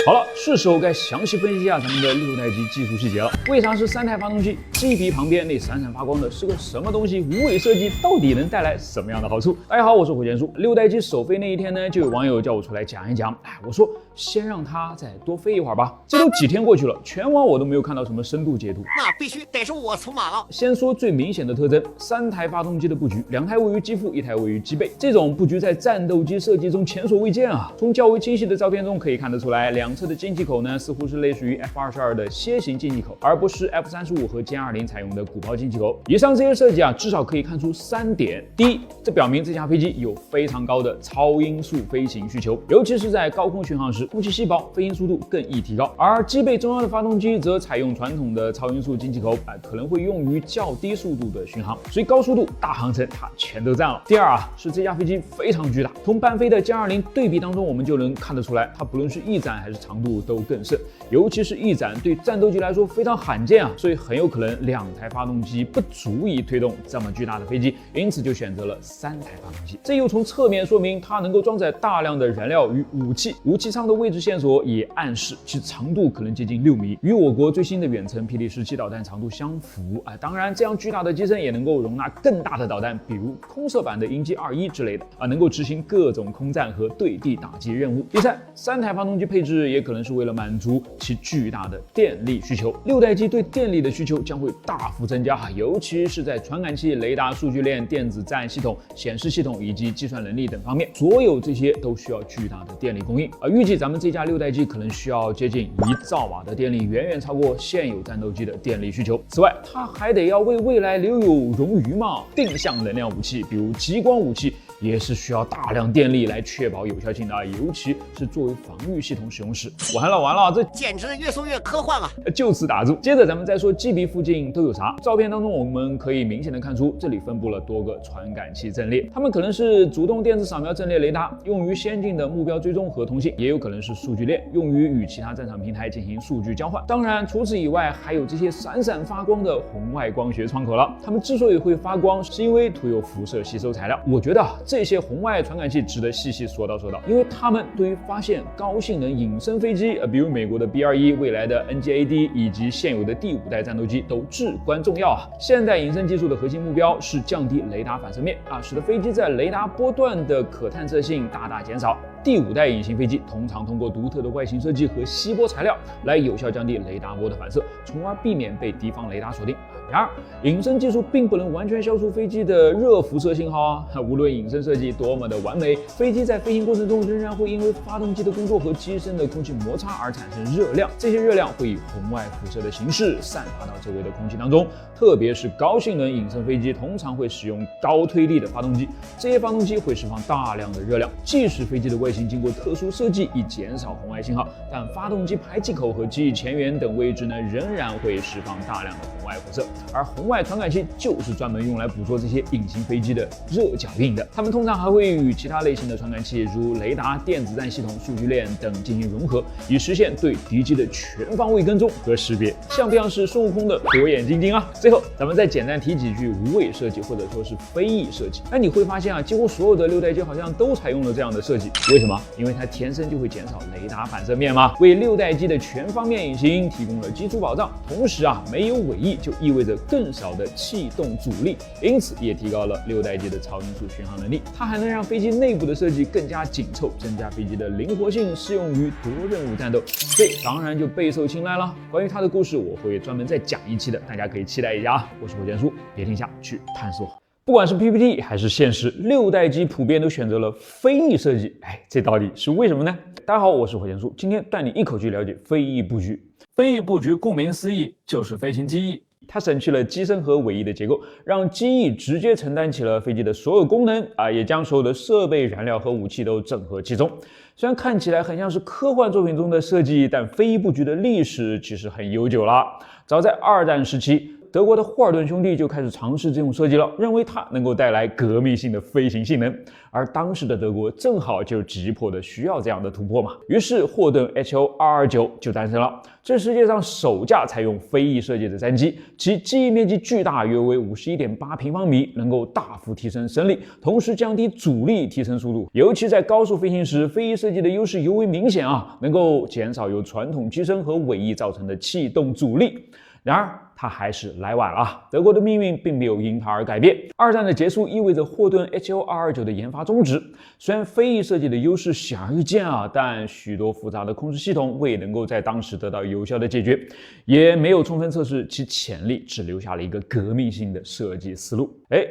好了，是时候该详细分析一下咱们的6代机技术细节了。为啥是3台发动机？机鼻旁边那闪闪发光的是个什么东西？无尾设计到底能带来什么样的好处？大家好，我是火箭叔。6代机首飞那一天呢，就有网友叫我出来讲一讲。我说先让它再多飞一会儿吧。这都几天过去了，全网我都没有看到什么深度解读。那必须得是我出马了。先说最明显的特征，3台发动机的布局，2台位于机腹，1台位于机背。这种布局在战斗机设计中前所未见啊！从较为清晰的照片中可以看得出来，两侧的进气口呢，似乎是类似于 F22的楔形进气口，而不是 F35和歼20采用的鼓包进气口。以上这些设计啊，至少可以看出3点。第一，这表明这架飞机有非常高的超音速飞行需求，尤其是在高空巡航时，空气稀薄，飞行速度更易提高。而机背中央的发动机则采用传统的超音速进气口，可能会用于较低速度的巡航，所以高速度、大航程它全都占了。第二啊，是这架飞机非常巨大，从伴飞的歼20对比当中，我们就能看得出来，它不论是翼展还是长度都更甚，尤其是翼展对战斗机来说非常罕见啊，所以很有可能2台发动机不足以推动这么巨大的飞机，因此就选择了3台发动机。这又从侧面说明它能够装载大量的燃料与武器，武器舱的位置线索也暗示其长度可能接近6米，与我国最新的远程霹雳17导弹长度相符。当然，这样巨大的机身也能够容纳更大的导弹，比如空射版的鹰击21之类的能够执行各种空战和对地打击任务。第三，3台发动机配置也可能是为了满足其巨大的电力需求。6代机对电力的需求将会大幅增加，尤其是在传感器、雷达、数据链、电子战系统、显示系统以及计算能力等方面，所有这些都需要巨大的电力供应。预计咱们这架6代机可能需要接近1兆瓦的电力，远远超过现有战斗机的电力需求。此外，它还得要为未来留有冗余嘛。定向能量武器，比如激光武器，也是需要大量电力来确保有效性的，尤其是作为防御系统使用时。完了，这简直越说越科幻了。就此打住。接着咱们再说机鼻附近都有啥。照片当中我们可以明显的看出，这里分布了多个传感器阵列，它们可能是主动电子扫描阵列雷达，用于先进的目标追踪和通信，也有可能是数据链，用于与其他战场平台进行数据交换。当然，除此以外，还有这些闪闪发光的红外光学窗口了。它们之所以会发光，是因为涂有辐射吸收材料。我觉得这些红外传感器值得细细说道，因为它们对于发现高性能隐身飞机，比如美国的 B-21、未来的 NGAD 以及现有的第5代战斗机都至关重要啊。现代隐身技术的核心目标是降低雷达反射面使得飞机在雷达波段的可探测性大大减少。第5代隐形飞机通常通过独特的外形设计和吸波材料来有效降低雷达波的反射，从而避免被敌方雷达锁定。然而，隐身技术并不能完全消除飞机的热辐射信号啊！无论隐身设计多么的完美，飞机在飞行过程中仍然会因为发动机的工作和机身的空气摩擦而产生热量，这些热量会以红外辐射的形式散发到周围的空气当中。特别是高性能隐身飞机通常会使用高推力的发动机，这些发动机会释放大量的热量。即使飞机的外形经过特殊设计以减少红外信号，但发动机排气口和机翼前缘等位置呢，仍然会释放大量的红外辐射。而红外传感器就是专门用来捕捉这些隐形飞机的热脚印的。它们通常还会与其他类型的传感器，如雷达、电子战系统、数据链等进行融合，以实现对敌机的全方位跟踪和识别。像不像是孙悟空的火眼金睛啊？最后，咱们再简单提几句无尾设计或者说是飞翼设计。你会发现几乎所有的6代机好像都采用了这样的设计。为什么？因为它天生就会减少雷达反射面嘛，为6代机的全方面隐形提供了基础保障。同时没有尾翼就意味着更少的气动阻力，因此也提高了6代机的超音速巡航能力。它还能让飞机内部的设计更加紧凑，增加飞机的灵活性，适用于多任务战斗，这当然就备受青睐了。关于它的故事，我会专门再讲一期的，大家可以期待一下。我是火箭叔，别停下去探索。不管是 PPT 还是现实，6代机普遍都选择了飞翼设计。这到底是为什么呢？大家好，我是火箭叔，今天带你一口气了解飞翼布局。飞翼布局顾名思义就是飞行机翼。它省去了机身和尾翼的结构，让机翼直接承担起了飞机的所有功能也将所有的设备、燃料和武器都整合其中。虽然看起来很像是科幻作品中的设计，但飞翼布局的历史其实很悠久了。早在2战时期，德国的霍尔顿兄弟就开始尝试这种设计了，认为它能够带来革命性的飞行性能。而当时的德国正好就急迫的需要这样的突破嘛，于是霍顿 HO229就诞生了。这世界上首架采用飞翼设计的战机，其机翼面积巨大，约为51.8平方米，能够大幅提升升力，同时降低阻力，提升速度。尤其在高速飞行时，飞翼设计的优势尤为明显啊，能够减少由传统机身和尾翼造成的气动阻力。然而，它还是来晚了，德国的命运并没有因它而改变。二战的结束意味着霍顿 HO229 的研发终止。虽然飞翼设计的优势显而易见啊，但许多复杂的控制系统未能够在当时得到有效的解决，也没有充分测试其潜力，只留下了一个革命性的设计思路。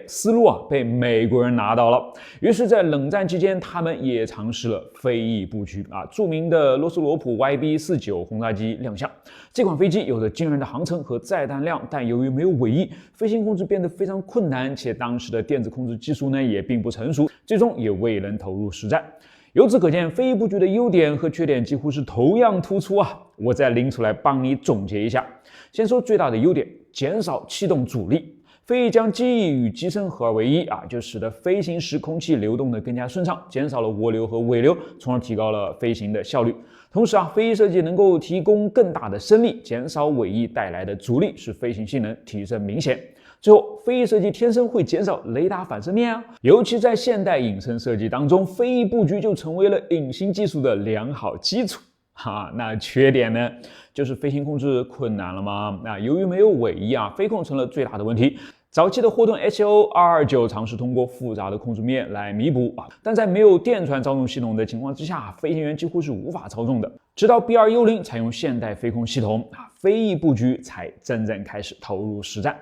思路被美国人拿到了。于是，在冷战期间，他们也尝试了飞翼布局啊。著名的罗斯罗普 YB49 轰炸机亮相，这款飞机有着惊人的航程和载弹量，但由于没有尾翼，飞行控制变得非常困难，且当时的电子控制技术呢也并不成熟，最终也未能投入实战。由此可见，飞翼布局的优点和缺点几乎是同样突出啊！我再拎出来帮你总结一下。先说最大的优点，减少气动阻力。飞翼将机翼与机身合二为一啊，就使得飞行时空气流动的更加顺畅，减少了涡流和尾流，从而提高了飞行的效率。同时飞翼设计能够提供更大的升力，减少尾翼带来的阻力，使飞行性能提升明显。最后，飞翼设计天生会减少雷达反射面啊，尤其在现代隐身设计当中，飞翼布局就成为了隐形技术的良好基础。那缺点呢，就是飞行控制困难了吗？由于没有尾翼飞控成了最大的问题。早期的霍顿 HO229 尝试通过复杂的控制面来弥补但在没有电传操纵系统的情况之下，飞行员几乎是无法操纵的。直到 B210 采用现代飞控系统飞翼布局才真正开始投入实战。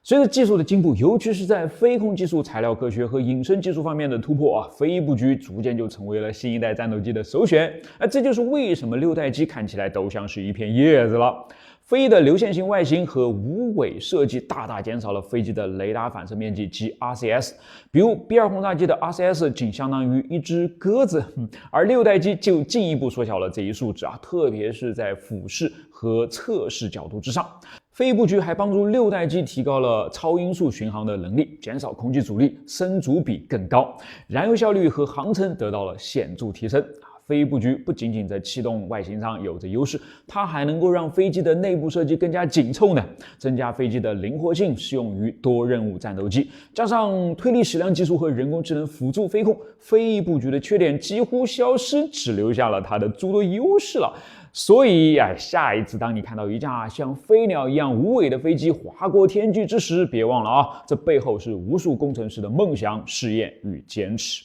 随着技术的进步，尤其是在飞控技术、材料科学和隐身技术方面的突破飞翼布局逐渐就成为了新一代战斗机的首选。这就是为什么6代机看起来都像是一片叶子了。飞翼的流线型外形和无尾设计大大减少了飞机的雷达反射面积及 RCS， 比如 B2 轰炸机的 RCS 仅相当于一只鸽子，而6代机就进一步缩小了这一数值特别是在俯视和侧视角度之上。飞翼布局还帮助6代机提高了超音速巡航的能力，减少空气阻力，升阻比更高，燃油效率和航程得到了显著提升。飞翼布局不仅仅在气动外形上有着优势，它还能够让飞机的内部设计更加紧凑呢，增加飞机的灵活性，适用于多任务战斗机。加上推力矢量技术和人工智能辅助飞控，飞翼布局的缺点几乎消失，只留下了它的诸多优势了。所以下一次当你看到一架像飞鸟一样无尾的飞机划过天际之时，别忘了这背后是无数工程师的梦想、试验与坚持。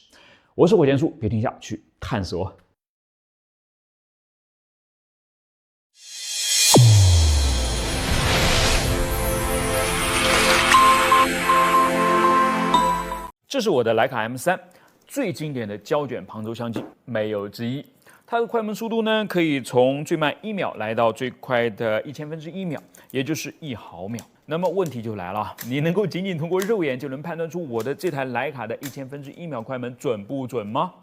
我是火箭叔，别停下去探索。这是我的徕卡 M3， 最经典的胶卷旁轴相机，没有之一。它的快门速度呢，可以从最慢1秒来到最快的1/1000分之1秒，也就是1毫秒。那么问题就来了，你能够仅仅通过肉眼就能判断出我的这台徕卡的1/1000分之1秒快门准不准吗？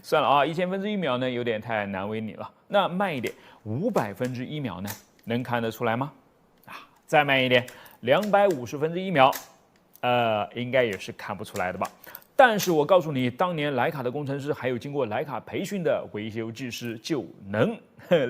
算了1/1000分之1秒呢，有点太难为你了。那慢一点，500分之1秒呢，能看得出来吗？再慢一点，250分之1秒。应该也是看不出来的吧。但是我告诉你，当年徕卡的工程师还有经过徕卡培训的维修技师就能，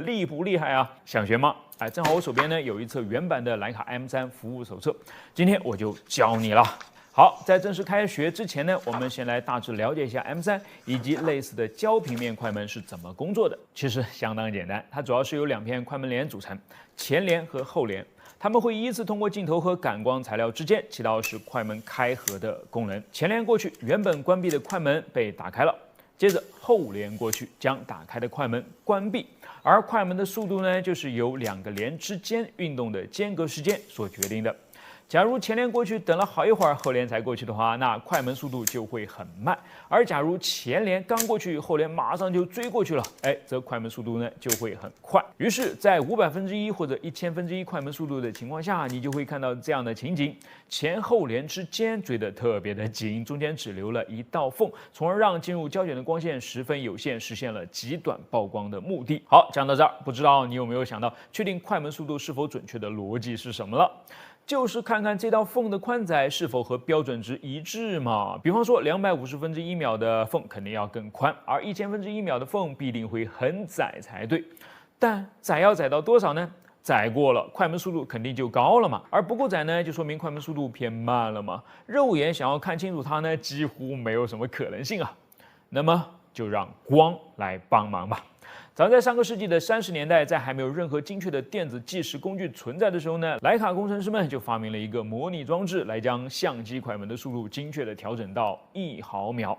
厉不厉害啊？想学吗？正好我手边呢有一册原版的徕卡 M3 服务手册，今天我就教你了。好，在正式开学之前呢，我们先来大致了解一下 M3 以及类似的胶平面快门是怎么工作的。其实相当简单，它主要是由2片快门帘组成，前帘和后帘。它们会依次通过镜头和感光材料之间起到使快门开合的功能。前帘过去，原本关闭的快门被打开了；接着后帘过去，将打开的快门关闭。而快门的速度呢，就是由2个帘之间运动的间隔时间所决定的。假如前帘过去等了好一会儿，后帘才过去的话，那快门速度就会很慢；而假如前帘刚过去，后帘马上就追过去了，则快门速度呢就会很快。于是，在500分之1或者1000分之1快门速度的情况下，你就会看到这样的情景：前后帘之间追得特别的紧，中间只留了一道缝，从而让进入胶卷的光线十分有限，实现了极短曝光的目的。好，讲到这儿，不知道你有没有想到确定快门速度是否准确的逻辑是什么了？就是看看这道缝的宽窄是否和标准值一致嘛。比方说250分之1秒的缝肯定要更宽，而1000分之1秒的缝必定会很窄才对。但窄要窄到多少呢？窄过了，快门速度肯定就高了嘛。而不够窄呢，就说明快门速度偏慢了嘛。肉眼想要看清楚它呢，几乎没有什么可能性啊。那么就让光来帮忙吧。早在上个世纪的30年代，在还没有任何精确的电子计时工具存在的时候呢，徕卡工程师们就发明了一个模拟装置，来将相机快门的速度精确的调整到1毫秒。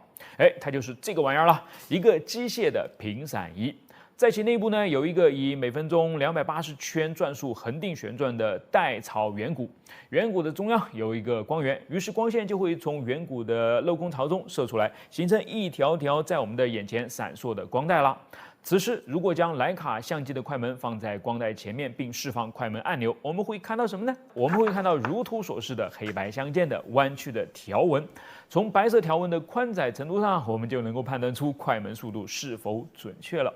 它就是这个玩意儿了，一个机械的频闪仪。在其内部呢，有一个以每分钟280圈转速恒定旋转的带槽圆鼓，圆鼓的中央有一个光源，于是光线就会从圆鼓的镂空槽中射出来，形成一条条在我们的眼前闪烁的光带啦。此时，如果将徕卡相机的快门放在光带前面，并释放快门按钮，我们会看到什么呢？我们会看到如图所示的黑白相间的弯曲的条纹。从白色条纹的宽窄程度上，我们就能够判断出快门速度是否准确了。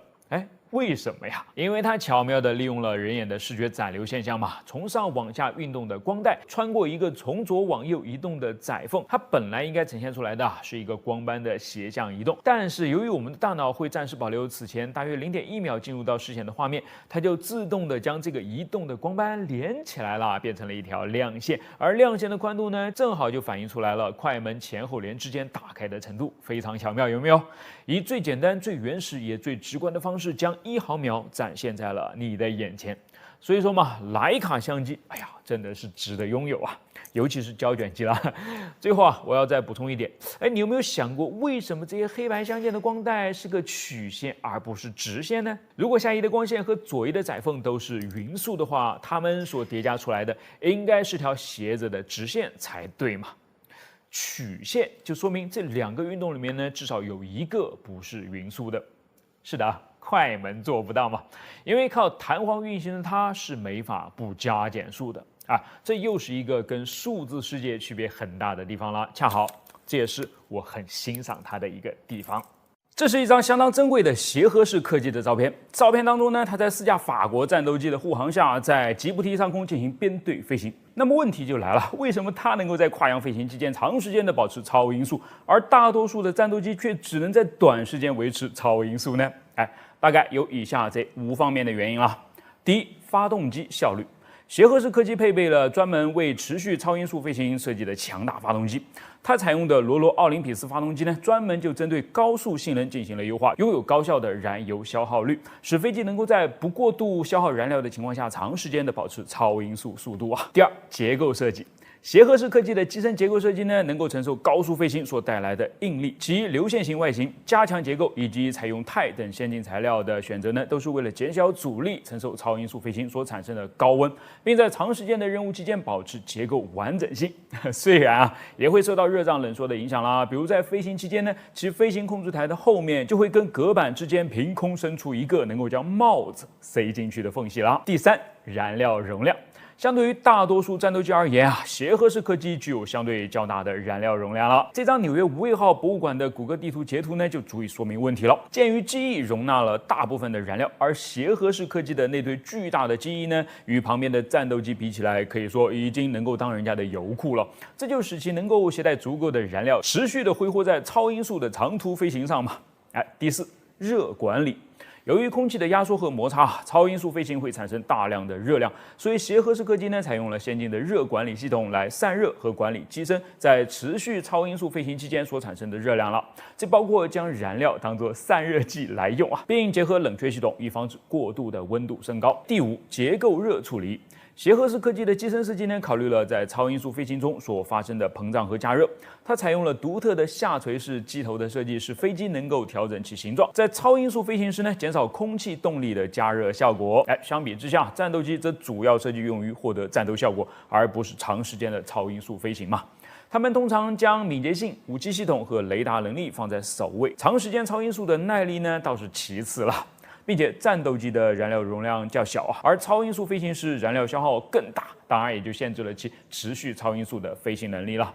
为什么呀？因为它巧妙地利用了人眼的视觉暂留现象嘛。从上往下运动的光带穿过一个从左往右移动的窄缝，它本来应该呈现出来的是一个光斑的斜向移动，但是由于我们的大脑会暂时保留此前大约0.1秒进入到视线的画面，它就自动地将这个移动的光斑连起来了，变成了一条亮线。而亮线的宽度呢，正好就反映出来了快门前后帘之间打开的程度，非常巧妙，有没有？以最简单、最原始也最直观的方式，将1毫秒展现在了你的眼前。所以说嘛，徕卡相机，真的是值得拥有啊，尤其是胶卷机啦。最后我要再补充一点，你有没有想过，为什么这些黑白相间的光带是个曲线而不是直线呢？如果下移的光线和左移的窄缝都是匀速的话，它们所叠加出来的应该是条斜着的直线才对嘛。曲线就说明这2个运动里面呢，至少有一个不是匀速的。是的，快门做不到嘛，因为靠弹簧运行的它是没法不加减速的这又是一个跟数字世界区别很大的地方了。恰好这也是我很欣赏它的一个地方。这是一张相当珍贵的协和式客机的照片。照片当中呢，它在4架法国战斗机的护航下，在吉布提上空进行编队飞行。那么问题就来了，为什么它能够在跨洋飞行期间长时间的保持超音速，而大多数的战斗机却只能在短时间维持超音速呢？大概有以下这5方面的原因了。第一，发动机效率。协和式客机配备了专门为持续超音速飞行设计的强大发动机，它采用的罗罗奥林匹斯发动机呢，专门就针对高速性能进行了优化，拥有高效的燃油消耗率，使飞机能够在不过度消耗燃料的情况下，长时间的保持超音速速度第二，结构设计。协和式客机的机身结构设计呢，能够承受高速飞行所带来的应力，其流线型外形、加强结构以及采用钛等先进材料的选择呢，都是为了减小阻力，承受超音速飞行所产生的高温，并在长时间的任务期间保持结构完整性。虽然也会受到热胀冷缩的影响啦，比如在飞行期间呢，其飞行控制台的后面就会跟隔板之间凭空生出一个能够将帽子塞进去的缝隙啦。第三，燃料容量。相对于大多数战斗机而言协和式客机具有相对较大的燃料容量了。这张纽约无畏号博物馆的谷歌地图截图呢，就足以说明问题了。鉴于机翼容纳了大部分的燃料，而协和式客机的那堆巨大的机翼呢，与旁边的战斗机比起来，可以说已经能够当人家的油库了。这就使其能够携带足够的燃料，持续的挥霍在超音速的长途飞行上嘛。第四，热管理。由于空气的压缩和摩擦，超音速飞行会产生大量的热量，所以协和式客机呢，采用了先进的热管理系统来散热和管理机身在持续超音速飞行期间所产生的热量了。这包括将燃料当作散热剂来用并结合冷却系统，以防止过度的温度升高。第五，结构热处理。协和式客机的机身设计呢，考虑了在超音速飞行中所发生的膨胀和加热。它采用了独特的下垂式机头的设计，使飞机能够调整其形状，在超音速飞行时呢，减少空气动力的加热效果。相比之下，战斗机则主要设计用于获得战斗效果，而不是长时间的超音速飞行嘛。他们通常将敏捷性、武器系统和雷达能力放在首位，长时间超音速的耐力呢，倒是其次了。并且战斗机的燃料容量较小而超音速飞行时燃料消耗更大，当然也就限制了其持续超音速的飞行能力了。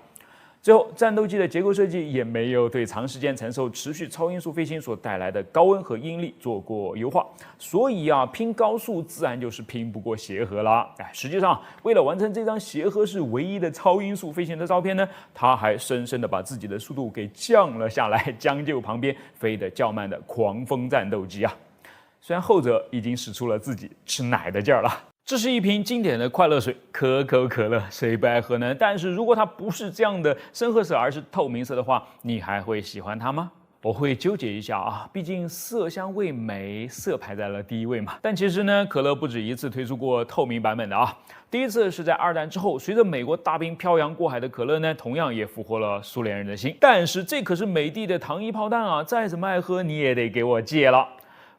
最后，战斗机的结构设计也没有对长时间承受持续超音速飞行所带来的高温和应力做过优化，所以拼高速自然就是拼不过协和了。实际上，为了完成这张协和是唯一的超音速飞行的照片呢，他还深深的把自己的速度给降了下来，将就旁边飞得较慢的狂风战斗机啊。虽然后者已经使出了自己吃奶的劲儿了。这是一瓶经典的快乐水，可口可乐，谁不爱喝呢？但是如果它不是这样的深褐色，而是透明色的话，你还会喜欢它吗？我会纠结一下啊，毕竟色香味美，色排在了第一位嘛。但其实呢，可乐不止一次推出过透明版本的啊。第一次是在二战之后，随着美国大兵漂洋过海的可乐呢，同样也俘获了苏联人的心。但是这可是美帝的糖衣炮弹啊，再怎么爱喝你也得给我戒了。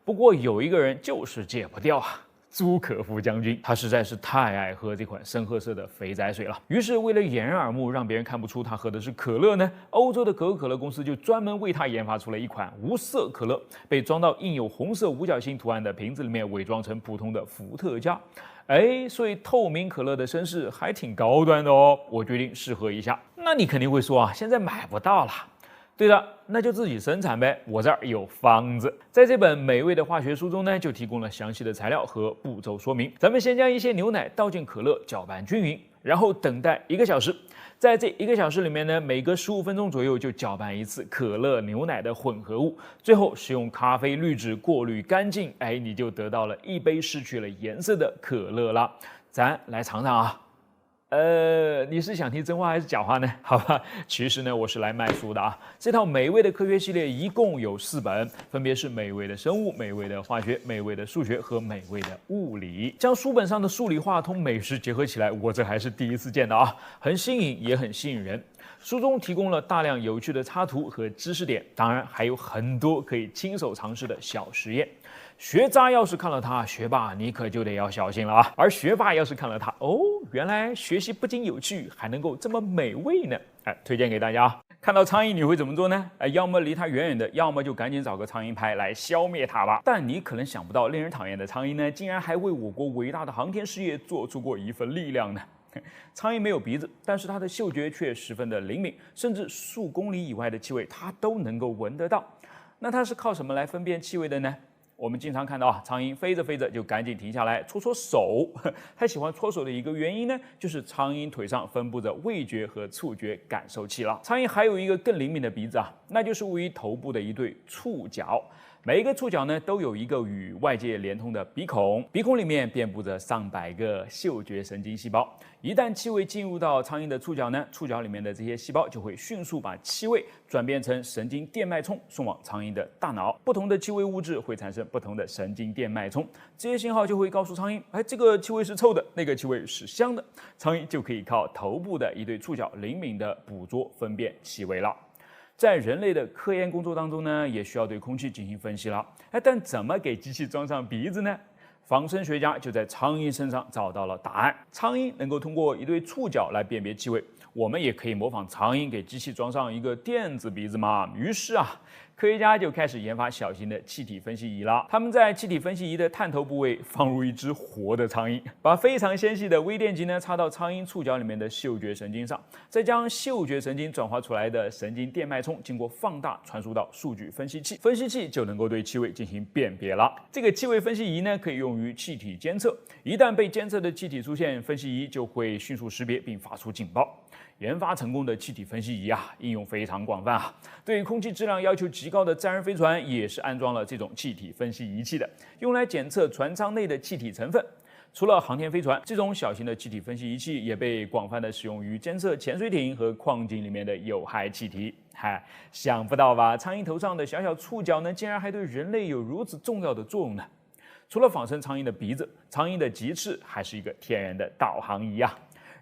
不过有一个人就是戒不掉啊。朱可夫将军，他实在是太爱喝这款深褐色的肥仔水了。于是，为了掩人耳目，让别人看不出他喝的是可乐呢，欧洲的可口可乐公司就专门为他研发出了一款无色可乐，被装到印有红色五角星图案的瓶子里面，伪装成普通的伏特加。所以透明可乐的身世还挺高端的哦。我决定试喝一下。那你肯定会说啊，现在买不到了。对的，那就自己生产呗，我这儿有方子。在这本美味的化学书中呢，就提供了详细的材料和步骤说明。咱们先将一些牛奶倒进可乐，搅拌均匀，然后等待1个小时。在这1个小时里面呢，每隔15分钟左右就搅拌一次可乐牛奶的混合物，最后使用咖啡滤纸过滤干净，你就得到了一杯失去了颜色的可乐啦。咱来尝尝啊。你是想听真话还是假话呢？好吧，其实呢，我是来卖书的啊。这套美味的科学系列一共有4本，分别是美味的生物、美味的化学、美味的数学和美味的物理。将书本上的数理化通美食结合起来，我这还是第一次见的啊，很新颖，也很吸引人。书中提供了大量有趣的插图和知识点，当然还有很多可以亲手尝试的小实验。学渣要是看了它，学霸你可就得要小心了啊！而学霸要是看了它，原来学习不仅有趣，还能够这么美味呢！推荐给大家。看到苍蝇你会怎么做呢？要么离它远远的，要么就赶紧找个苍蝇拍来消灭它吧。但你可能想不到，令人讨厌的苍蝇呢，竟然还为我国伟大的航天事业做出过一份力量呢。苍蝇没有鼻子，但是它的嗅觉却十分的灵敏，甚至数公里以外的气味它都能够闻得到。那它是靠什么来分辨气味的呢？我们经常看到苍蝇飞着飞着就赶紧停下来搓搓手。它喜欢搓手的一个原因呢，就是苍蝇腿上分布着味觉和触觉感受器了。苍蝇还有一个更灵敏的鼻子那就是位于头部的一对触角。每一个触角呢，都有一个与外界连通的鼻孔，鼻孔里面遍布着上百个嗅觉神经细胞。一旦气味进入到苍蝇的触角呢，触角里面的这些细胞就会迅速把气味转变成神经电脉冲，送往苍蝇的大脑。不同的气味物质会产生不同的神经电脉冲，这些信号就会告诉苍蝇，这个气味是臭的，那个气味是香的。苍蝇就可以靠头部的一对触角灵敏地捕捉分辨气味了。在人类的科研工作当中呢，也需要对空气进行分析了。但怎么给机器装上鼻子呢？仿生学家就在苍蝇身上找到了答案。苍蝇能够通过一对触角来辨别气味，我们也可以模仿苍蝇给机器装上一个电子鼻子嘛。于是科学家就开始研发小型的气体分析仪了。他们在气体分析仪的探头部位放入一只活的苍蝇，把非常纤细的微电极呢插到苍蝇触角里面的嗅觉神经上，再将嗅觉神经转化出来的神经电脉冲经过放大传输到数据分析器，分析器就能够对气味进行辨别了。这个气味分析仪呢可以用于气体监测，一旦被监测的气体出现，分析仪就会迅速识别并发出警报。研发成功的气体分析仪应用非常广泛对空气质量要求极高的载人飞船也是安装了这种气体分析仪器的，用来检测船舱内的气体成分。除了航天飞船，这种小型的气体分析仪器也被广泛的使用于监测潜水艇和矿井里面的有害气体。想不到吧？苍蝇头上的小小触角呢，竟然还对人类有如此重要的作用呢。除了仿生苍蝇的鼻子，苍蝇的棘翅还是一个天然的导航仪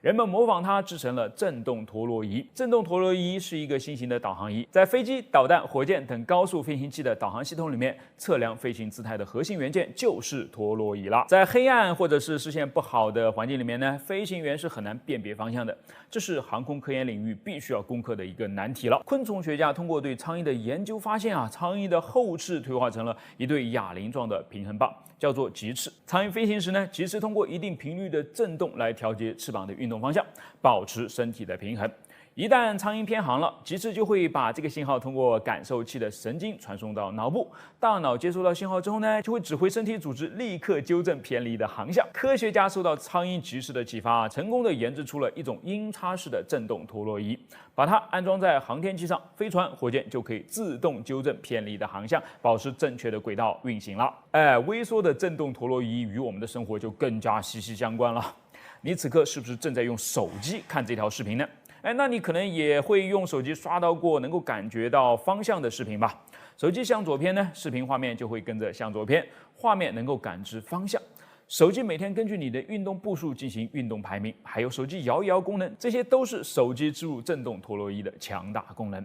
人们模仿它制成了振动陀螺仪。振动陀螺仪是一个新型的导航仪，在飞机、导弹、火箭等高速飞行器的导航系统里面，测量飞行姿态的核心元件就是陀螺仪了。在黑暗或者是视线不好的环境里面呢，飞行员是很难辨别方向的，这是航空科研领域必须要攻克的一个难题了。昆虫学家通过对苍蝇的研究发现苍蝇的后翅退化成了一对哑铃状的平衡棒，叫做棘翅。苍蝇飞行时呢，棘翅通过一定频率的振动来调节翅膀的运动方向，保持身体的平衡。一旦苍蝇偏航了，鸡翅就会把这个信号通过感受器的神经传送到脑部。大脑接收到信号之后呢，就会指挥身体组织立刻纠正偏离的航向。科学家受到苍蝇集市的启发，成功的研制出了一种音叉式的振动陀螺仪，把它安装在航天器上，飞船、火箭就可以自动纠正偏离的航向，保持正确的轨道运行了。微缩的振动陀螺仪与我们的生活就更加息息相关了。你此刻是不是正在用手机看这条视频呢？那你可能也会用手机刷到过能够感觉到方向的视频吧？手机向左偏呢，视频画面就会跟着向左偏，画面能够感知方向。手机每天根据你的运动步数进行运动排名，还有手机摇一摇功能，这些都是手机植入振动陀螺仪的强大功能。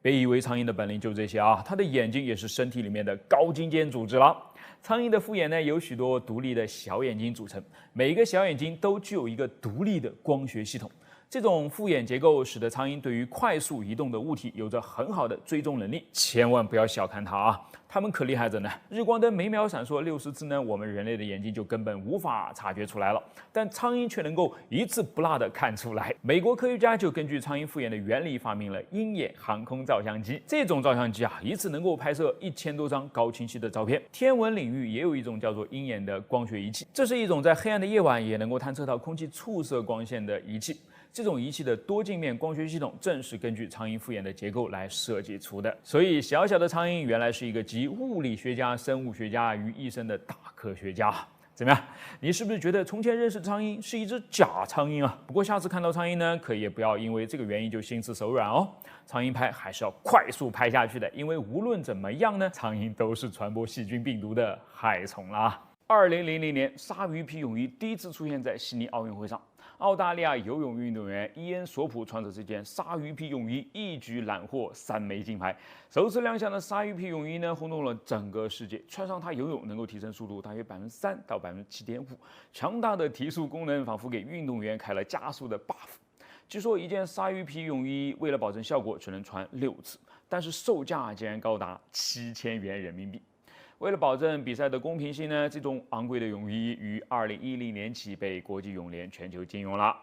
别以为苍蝇的本领就这些啊，它的眼睛也是身体里面的高精尖组织了。苍蝇的复眼呢，由许多独立的小眼睛组成，每个小眼睛都具有一个独立的光学系统。这种复眼结构使得苍蝇对于快速移动的物体有着很好的追踪能力，千万不要小看它啊！它们可厉害着呢。日光灯每秒闪烁60次呢，我们人类的眼睛就根本无法察觉出来了，但苍蝇却能够一字不落地看出来。美国科学家就根据苍蝇复眼的原理发明了鹰眼航空照相机。这种照相机啊，一次能够拍摄1000多张高清晰的照片。天文领域也有一种叫做鹰眼的光学仪器，这是一种在黑暗的夜晚也能够探测到空气触射光线的仪器。这种仪器的多镜面光学系统正是根据苍蝇复眼的结构来设计出的。所以，小小的苍蝇原来是一个集物理学家、生物学家于一身的大科学家。怎么样？你是不是觉得从前认识的苍蝇是一只假苍蝇啊？不过下次看到苍蝇呢，可也不要因为这个原因就心慈手软哦。苍蝇拍还是要快速拍下去的，因为无论怎么样呢，苍蝇都是传播细菌病毒的害虫啦。2000年，鲨鱼皮泳衣第一次出现在悉尼奥运会上。澳大利亚游泳运动员伊恩·索普穿着这件鲨鱼皮泳衣，一举揽获3枚金牌。首次亮相的鲨鱼皮泳衣呢，轰动了整个世界。穿上它游泳能够提升速度大约3%到7.5%，强大的提速功能仿佛给运动员开了加速的 buff。据说一件鲨鱼皮泳衣为了保证效果，只能穿6次，但是售价竟然高达7000元人民币。为了保证比赛的公平性呢，这种昂贵的泳衣于2010年起被国际泳联全球禁用了。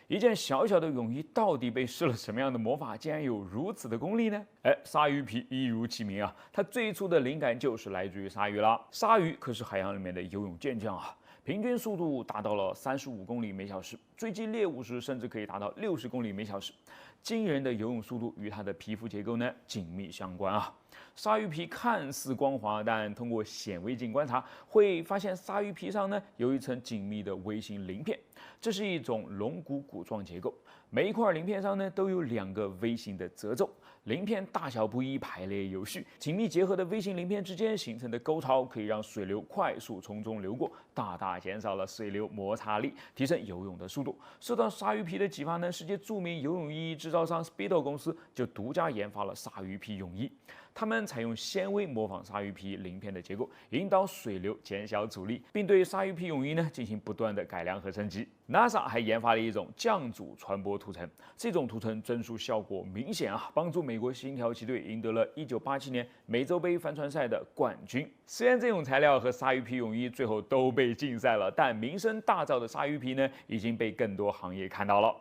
一件小小的泳衣到底被施了什么样的魔法，竟然有如此的功力呢？鲨鱼皮一如其名啊，它最初的灵感就是来自于鲨鱼了。鲨鱼可是海洋里面的游泳健将啊，平均速度达到了35公里每小时，追击猎物时甚至可以达到60公里每小时。惊人的游泳速度与它的皮肤结构呢紧密相关啊。鲨鱼皮看似光滑，但通过显微镜观察会发现鲨鱼皮上呢有一层紧密的微型鳞片，这是一种龙骨骨状结构。每一块鳞片上呢都有2个微型的褶皱，鳞片大小不一，排列有序，紧密结合的微型鳞片之间形成的沟槽可以让水流快速从中流过，大大减少了水流摩擦力，提升游泳的速度。受到鲨鱼皮的启发呢，世界著名游泳衣制造商 Speedo 公司就独家研发了鲨鱼皮泳衣。他们采用纤维模仿鲨鱼皮鳞片的结构，引导水流，减小阻力，并对鲨鱼皮泳衣呢进行不断的改良和升级。NASA 还研发了一种降阻传播涂层，这种涂层增速效果明显啊，帮助美国星条旗队赢得了1987年美洲杯帆船赛的冠军。虽然这种材料和鲨鱼皮泳衣最后都被禁赛了，但名声大噪的鲨鱼皮呢，已经被更多行业看到了。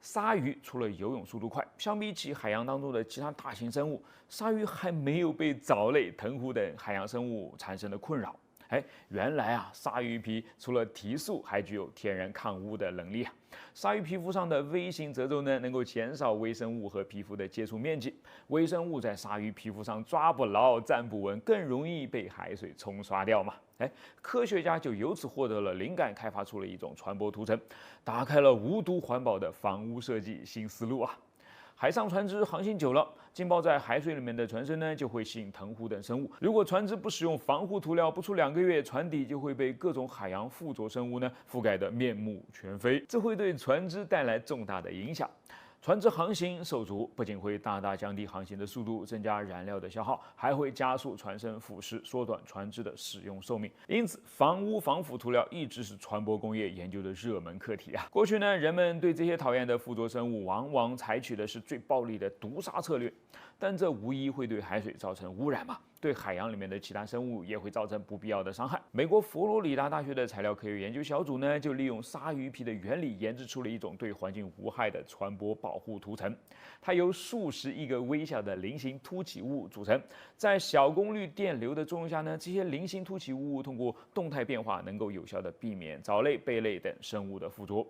鲨鱼除了游泳速度快，相比起海洋当中的其他大型生物，鲨鱼还没有被藻类、藤壶等海洋生物产生的困扰。原来啊，鲨鱼皮除了提速，还具有天然抗污的能力啊。鲨鱼皮肤上的微型褶皱呢，能够减少微生物和皮肤的接触面积，微生物在鲨鱼皮肤上抓不牢、站不稳，更容易被海水冲刷掉嘛。科学家就由此获得了灵感，开发出了一种传播涂层，打开了无毒环保的房屋设计新思路啊。海上船只航行久了，浸泡在海水里面的船身呢，就会吸引藤壶等生物。如果船只不使用防护涂料，不出2个月，船底就会被各种海洋附着生物呢覆盖得面目全非，这会对船只带来重大的影响。船只航行受阻，不仅会大大降低航行的速度，增加燃料的消耗，还会加速船身腐蚀，缩短船只的使用寿命。因此，防污防腐涂料一直是船舶工业研究的热门课题啊。过去呢，人们对这些讨厌的附着生物往往采取的是最暴力的毒杀策略，但这无疑会对海水造成污染嘛。对海洋里面的其他生物也会造成不必要的伤害。美国佛罗里达大学的材料科学研究小组呢，就利用鲨鱼皮的原理研制出了一种对环境无害的传播保护涂层。它由数十亿个微小的菱形凸起物组成，在小功率电流的作用下呢，这些菱形凸起物通过动态变化，能够有效地避免藻类、贝类等生物的附着。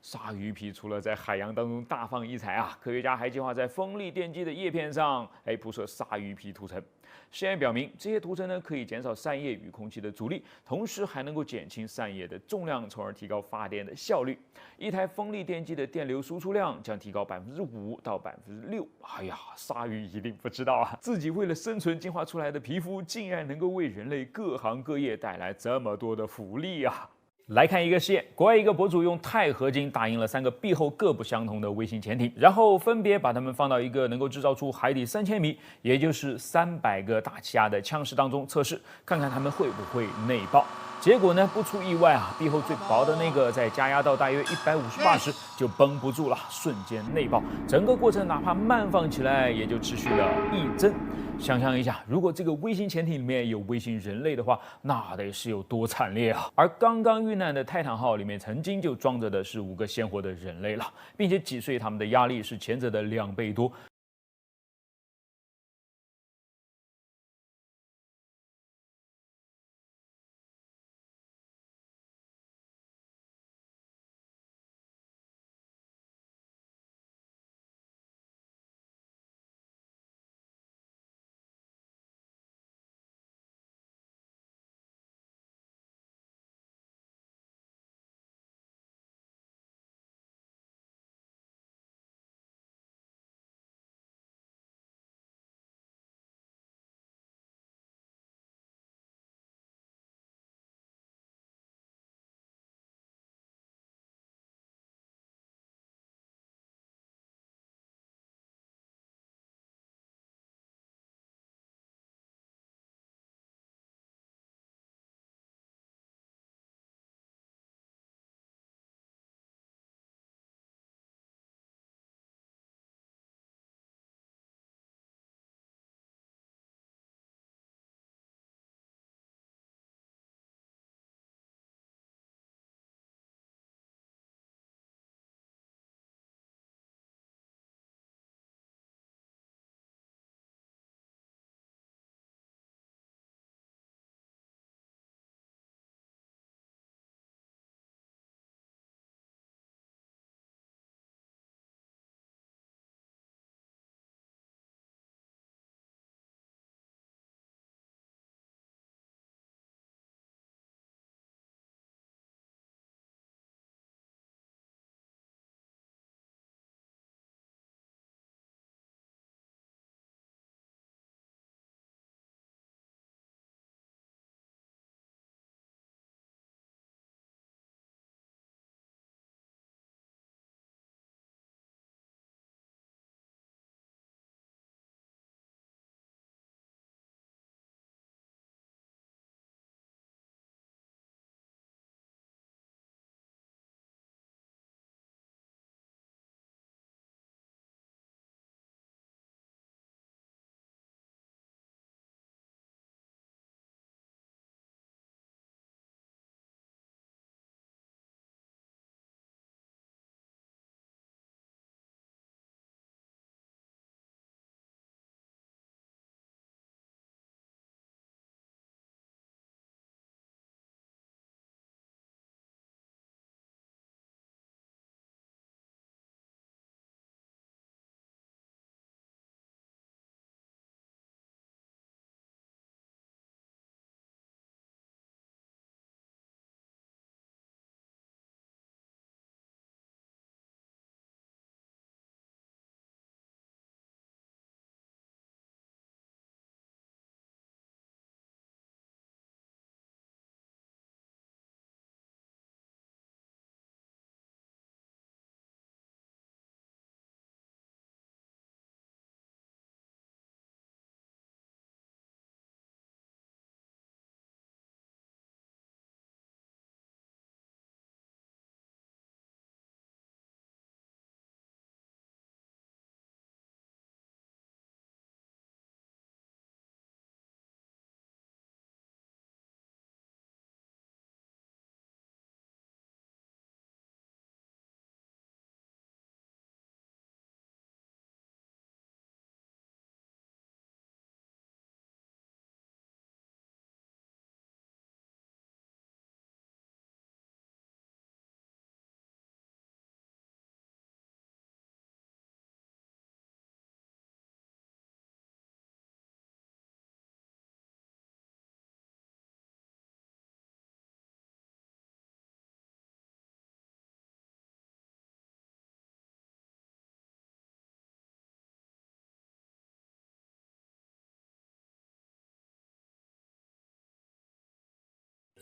鲨鱼皮除了在海洋当中大放异彩啊，科学家还计划在风力电机的叶片上铺设鲨鱼皮涂层。实验表明，这些涂层呢可以减少扇叶与空气的阻力，同时还能够减轻扇叶的重量，从而提高发电的效率。一台风力电机的电流输出量将提高5%到6%。哎呀，鲨鱼一定不知道啊，自己为了生存进化出来的皮肤，竟然能够为人类各行各业带来这么多的福利啊！来看一个实验，国外一个博主用钛合金打印了3个壁厚各不相同的微型潜艇，然后分别把它们放到一个能够制造出海底3000米，也就是300个大气压的枪室当中测试，看看它们会不会内爆。结果呢，不出意外啊，壁厚最薄的那个在加压到大约150巴时就绷不住了，瞬间内爆。整个过程哪怕慢放起来，也就持续了1帧。想象一下，如果这个微型潜艇里面有微型人类的话，那得是有多惨烈啊！而刚刚遇难的泰坦号里面曾经就装着的是5个鲜活的人类了，并且击碎他们的压力是前者的2倍多。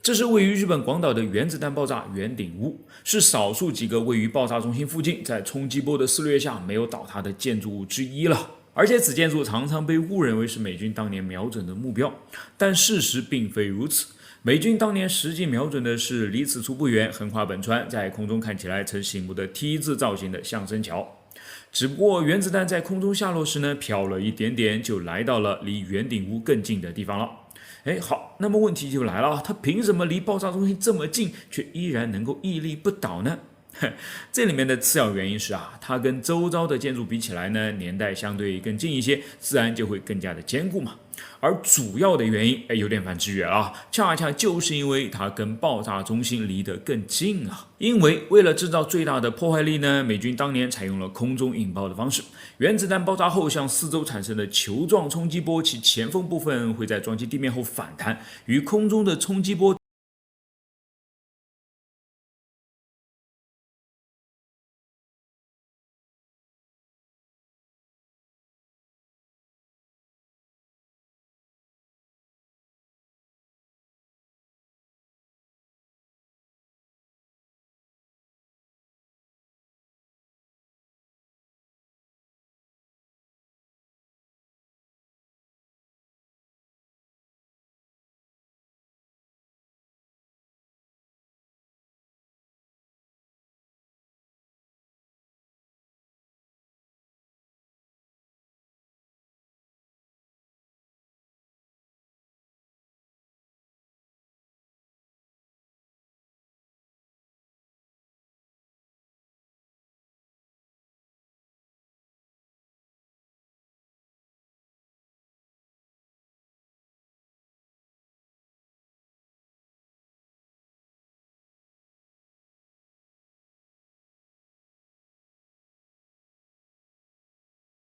这是位于日本广岛的原子弹爆炸圆顶屋，是少数几个位于爆炸中心附近，在冲击波的肆虐下没有倒塌的建筑物之一了。而且此建筑常常被误认为是美军当年瞄准的目标，但事实并非如此。美军当年实际瞄准的是离此处不远、横跨本川，在空中看起来呈醒目的 T 字造型的象声桥。只不过原子弹在空中下落时呢，飘了一点点，就来到了离圆顶屋更近的地方了。好，那么问题就来了，它凭什么离爆炸中心这么近，却依然能够屹立不倒呢？这里面的次要原因是它跟周遭的建筑比起来呢，年代相对更近一些，自然就会更加的坚固嘛。而主要的原因，有点反直觉啊，恰恰就是因为它跟爆炸中心离得更近啊。因为为了制造最大的破坏力呢，美军当年采用了空中引爆的方式。原子弹爆炸后向四周产生的球状冲击波，其前锋部分会在撞击地面后反弹，与空中的冲击波